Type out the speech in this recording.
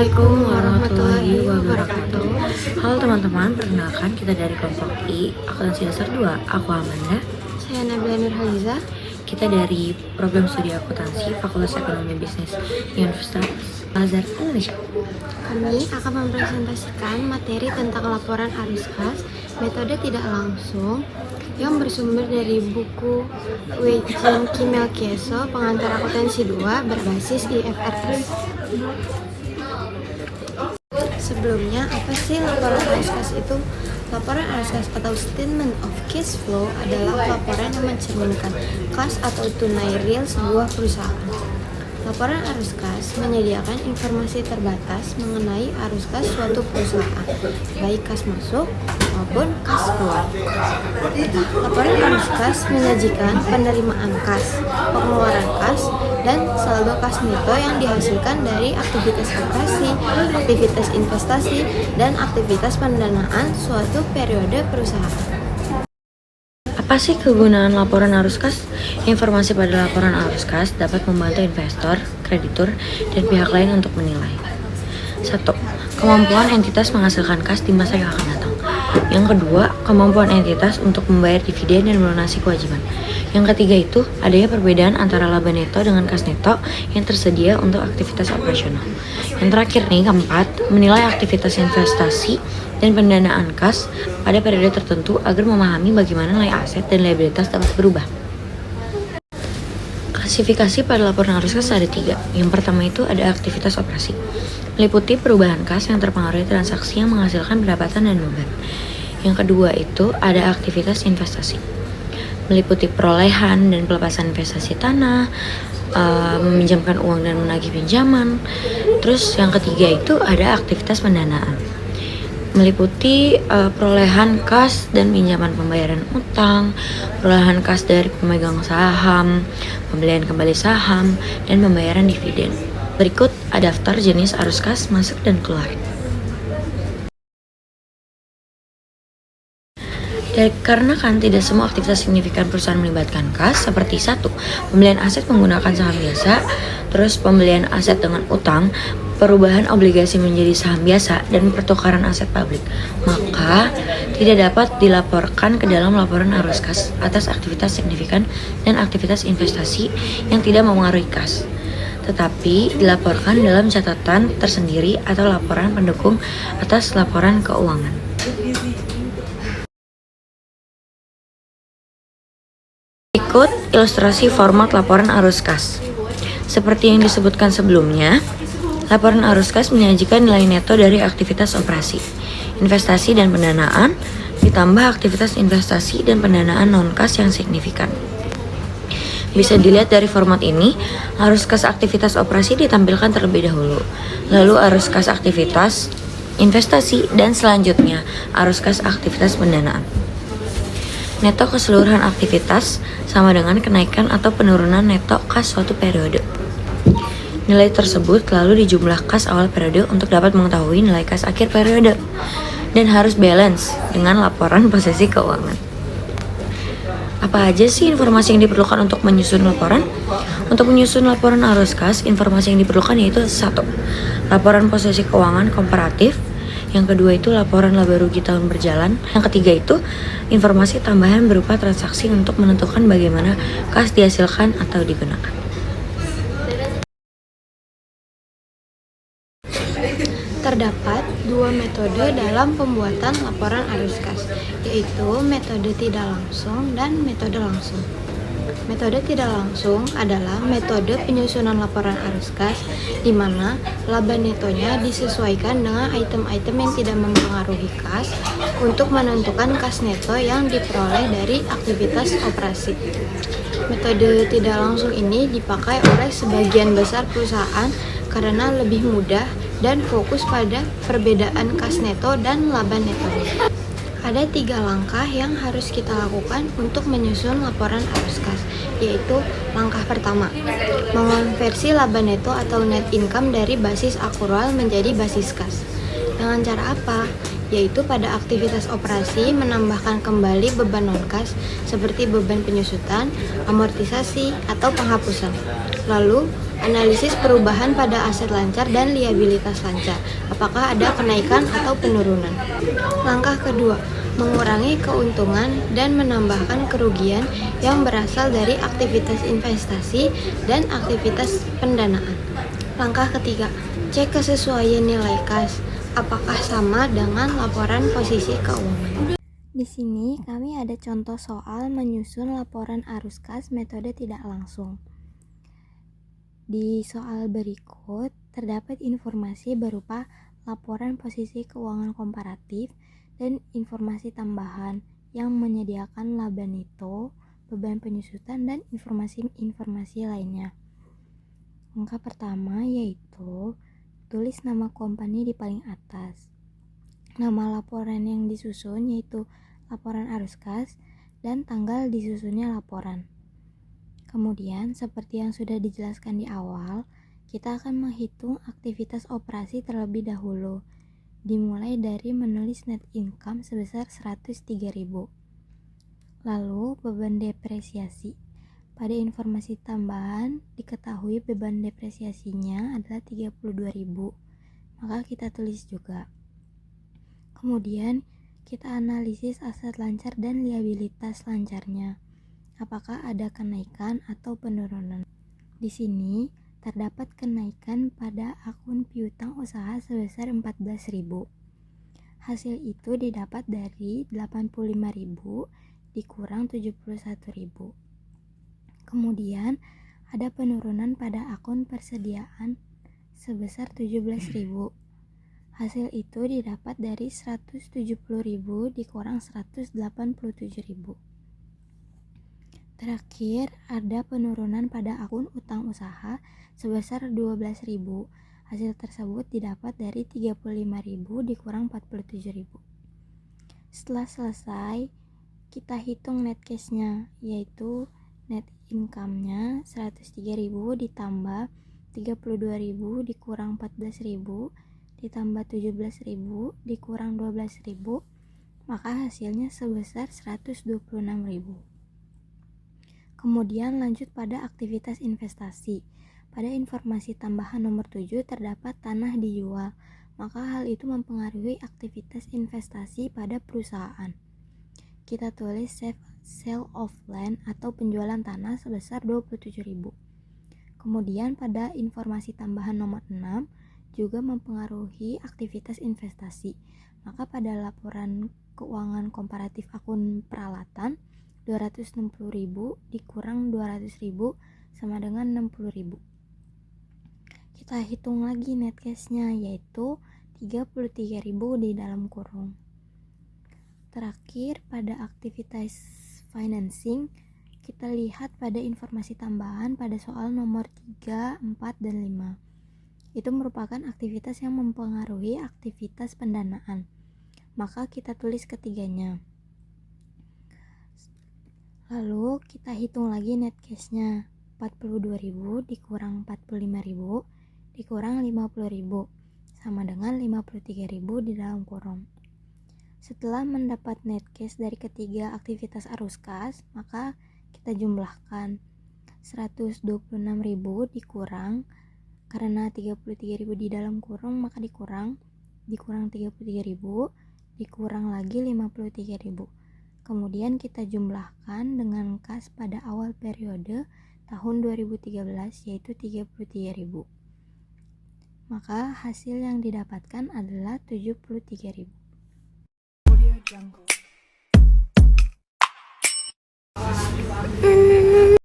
Assalamualaikum warahmatullahi wabarakatuh. Halo teman-teman, perkenalkan kita dari kelompok I, akuntansi dasar 2. Aku Amanda. Saya Nabila Nurhaliza. Kita dari program studi akuntansi Fakultas Ekonomi Bisnis Universitas Al-Azhar Indonesia. Kami akan mempresentasikan materi tentang laporan arus kas, metode tidak langsung yang bersumber dari buku Weijen Kimel Kieso, pengantar akuntansi 2 berbasis IFRS. Sebelumnya, apa sih laporan arus kas itu? Laporan arus kas atau Statement of Cash Flow adalah laporan yang mencerminkan kas atau tunai real sebuah perusahaan. Laporan arus kas menyediakan informasi terbatas mengenai arus kas suatu perusahaan, baik kas masuk maupun kas keluar. Laporan arus kas menyajikan penerimaan kas, pengeluaran kas, dan saldo kas neto yang dihasilkan dari aktivitas operasi, aktivitas investasi, dan aktivitas pendanaan suatu periode perusahaan. Apa sih kegunaan laporan arus kas? Informasi pada laporan arus kas dapat membantu investor, kreditur, dan pihak lain untuk menilai. 1. Kemampuan entitas menghasilkan kas di masa yang akan datang. Yang kedua, kemampuan entitas untuk membayar dividen dan melunasi kewajiban. Yang ketiga itu, adanya perbedaan antara laba neto dengan kas neto yang tersedia untuk aktivitas operasional. Yang terakhir nih, keempat, menilai aktivitas investasi dan pendanaan kas pada periode tertentu agar memahami bagaimana nilai aset dan liabilitas dapat berubah. Klasifikasi pada laporan arus kas ada 3. Yang pertama itu ada aktivitas operasi, meliputi perubahan kas yang terpengaruhi transaksi yang menghasilkan pendapatan dan beban. Yang kedua itu ada aktivitas investasi, meliputi perolehan dan pelepasan investasi tanah, meminjamkan uang dan menagih pinjaman. Terus yang ketiga itu ada aktivitas pendanaan, meliputi perolehan kas dan pinjaman pembayaran utang, perolehan kas dari pemegang saham, pembelian kembali saham, dan pembayaran dividen. Berikut ada daftar jenis arus kas masuk dan keluar. Karena tidak semua aktivitas signifikan perusahaan melibatkan kas, seperti 1. Pembelian aset menggunakan saham biasa, terus pembelian aset dengan utang, perubahan obligasi menjadi saham biasa, dan pertukaran aset publik, maka tidak dapat dilaporkan ke dalam laporan arus kas atas aktivitas signifikan dan aktivitas investasi yang tidak mempengaruhi kas, tetapi dilaporkan dalam catatan tersendiri atau laporan pendukung atas laporan keuangan. Berikut ilustrasi format laporan arus kas. Seperti yang disebutkan sebelumnya, laporan arus kas menyajikan nilai neto dari aktivitas operasi, investasi dan pendanaan, ditambah aktivitas investasi dan pendanaan non-kas yang signifikan. Bisa dilihat dari format ini, arus kas aktivitas operasi ditampilkan terlebih dahulu, lalu arus kas aktivitas investasi, dan selanjutnya arus kas aktivitas pendanaan. Neto keseluruhan aktivitas sama dengan kenaikan atau penurunan neto kas suatu periode. Nilai tersebut lalu dijumlah kas awal periode untuk dapat mengetahui nilai kas akhir periode dan harus balance dengan laporan posisi keuangan. Apa aja sih informasi yang diperlukan untuk menyusun laporan? Untuk menyusun laporan arus kas, informasi yang diperlukan yaitu 1. Laporan posisi keuangan komparatif. Yang kedua itu laporan laba rugi tahun berjalan. Yang ketiga itu informasi tambahan berupa transaksi untuk menentukan bagaimana kas dihasilkan atau digunakan. Terdapat 2 metode dalam pembuatan laporan arus kas, yaitu metode tidak langsung dan metode langsung. Metode tidak langsung adalah metode penyusunan laporan arus kas di mana laba netonya disesuaikan dengan item-item yang tidak mempengaruhi kas untuk menentukan kas neto yang diperoleh dari aktivitas operasi. Metode tidak langsung ini dipakai oleh sebagian besar perusahaan karena lebih mudah dan fokus pada perbedaan kas neto dan laba neto. Ada 3 langkah yang harus kita lakukan untuk menyusun laporan arus kas, yaitu langkah pertama, mengonversi laba neto atau net income dari basis akrual menjadi basis kas. Dengan cara apa? Yaitu pada aktivitas operasi menambahkan kembali beban non-kas seperti beban penyusutan, amortisasi, atau penghapusan. Lalu Analisis perubahan pada aset lancar dan liabilitas lancar. Apakah ada kenaikan atau penurunan? Langkah kedua, mengurangi keuntungan dan menambahkan kerugian yang berasal dari aktivitas investasi dan aktivitas pendanaan. Langkah ketiga, cek kesesuaian nilai kas. Apakah sama dengan laporan posisi keuangan? Di sini kami ada contoh soal menyusun laporan arus kas metode tidak langsung. Di soal berikut terdapat informasi berupa laporan posisi keuangan komparatif dan informasi tambahan yang menyediakan laba neto, beban penyusutan, dan informasi-informasi lainnya. Langkah pertama yaitu tulis nama company di paling atas. Nama laporan yang disusun yaitu laporan arus kas dan tanggal disusunnya laporan. Kemudian, seperti yang sudah dijelaskan di awal, kita akan menghitung aktivitas operasi terlebih dahulu, dimulai dari menulis net income sebesar 103.000. Lalu, beban depresiasi. Pada informasi tambahan, diketahui beban depresiasinya adalah 32.000, maka kita tulis juga. Kemudian, kita analisis aset lancar dan liabilitas lancarnya. Apakah ada kenaikan atau penurunan? Di sini terdapat kenaikan pada akun piutang usaha sebesar 14.000. Hasil itu didapat dari 85.000 dikurang 71.000. Kemudian ada penurunan pada akun persediaan sebesar 17.000. Hasil itu didapat dari 170.000 dikurang 187.000. Terakhir, ada penurunan pada akun utang usaha sebesar 12.000. Hasil tersebut didapat dari 35.000 dikurang 47.000. Setelah selesai, kita hitung net cash-nya, yaitu net income-nya 103.000 ditambah 32.000 dikurang 14.000 ditambah 17.000 dikurang 12.000, maka hasilnya sebesar 126.000. Kemudian lanjut pada aktivitas investasi. Pada informasi tambahan nomor 7 terdapat tanah dijual, maka hal itu mempengaruhi aktivitas investasi pada perusahaan. Kita tulis sale of land atau penjualan tanah sebesar 27.000. Kemudian pada informasi tambahan nomor 6 juga mempengaruhi aktivitas investasi. Maka pada laporan keuangan komparatif akun peralatan 260.000 dikurang 200.000 sama dengan 60.000. Kita hitung lagi net cash-nya yaitu 33.000 di dalam kurung. Terakhir, pada aktivitas financing, kita lihat pada informasi tambahan pada soal nomor 3, 4, dan 5. Itu merupakan aktivitas yang mempengaruhi aktivitas pendanaan. Maka kita tulis ketiganya. Lalu kita hitung lagi net cash-nya. 42.000 dikurang 45.000 dikurang 50.000 sama dengan 53.000 di dalam kurung. Setelah mendapat net cash dari ketiga aktivitas arus kas, maka kita jumlahkan 126.000 dikurang, karena 33.000 di dalam kurung maka dikurang 33.000 dikurang lagi 53.000. Kemudian kita jumlahkan dengan kas pada awal periode tahun 2013 yaitu 33.000. Maka hasil yang didapatkan adalah 73.000.